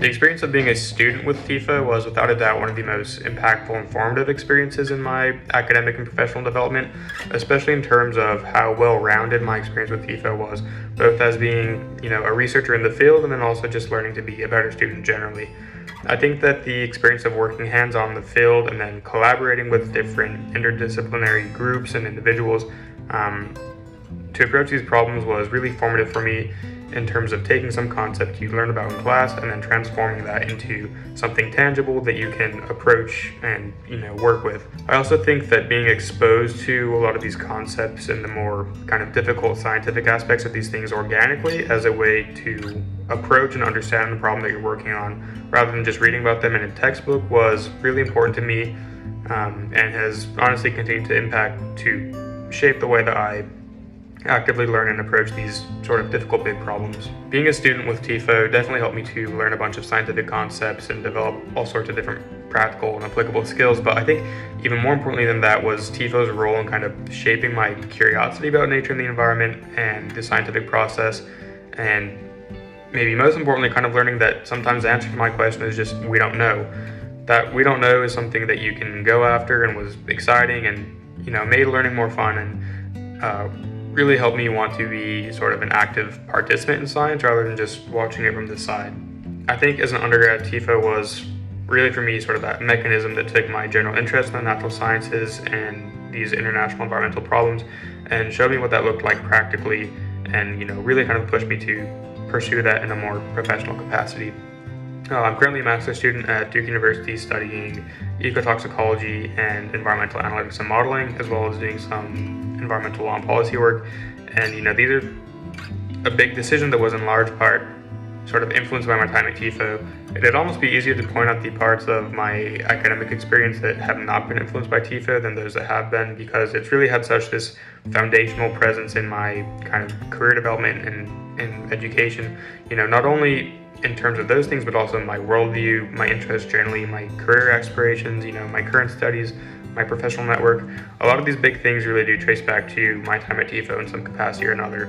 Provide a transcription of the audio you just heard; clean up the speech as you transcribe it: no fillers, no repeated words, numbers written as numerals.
The experience of being a student with TIFO was without a doubt one of the most impactful and formative experiences in my academic and professional development, especially in terms of how well-rounded my experience with TIFO was, both as being, a researcher in the field and then also just learning to be a better student generally. I think that the experience of working hands-on in the field and then collaborating with different interdisciplinary groups and individuals to approach these problems was really formative for me in terms of taking some concept you learned about in class and then transforming that into something tangible that you can approach and work with. I also think that being exposed to a lot of these concepts and the more kind of difficult scientific aspects of these things organically as a way to approach and understand the problem that you're working on rather than just reading about them in a textbook was really important to me, and has honestly continued to impact to shape the way that I actively learn and approach these sort of difficult big problems. Being a student with TIFO definitely helped me to learn a bunch of scientific concepts and develop all sorts of different practical and applicable skills, but I think even more importantly than that was TIFO's role in kind of shaping my curiosity about nature and the environment and the scientific process, and maybe most importantly kind of learning that sometimes the answer to my question is just we don't know. That we don't know is something that you can go after and was exciting and made learning more fun and really helped me want to be sort of an active participant in science rather than just watching it from the side. I think as an undergrad, TIFO was really for me sort of that mechanism that took my general interest in the natural sciences and these international environmental problems and showed me what that looked like practically and really kind of pushed me to pursue that in a more professional capacity. I'm currently a master's student at Duke University studying ecotoxicology and environmental analytics and modeling, as well as doing some environmental law and policy work. And these are a big decision that was in large part sort of influenced by my time at TIFO. It'd almost be easier to point out the parts of my academic experience that have not been influenced by TIFO than those that have been, because it's really had such this foundational presence in my kind of career development and in education, not only in terms of those things, but also my worldview, my interests generally, my career aspirations, my current studies, my professional network. A lot of these big things really do trace back to my time at TIFO in some capacity or another.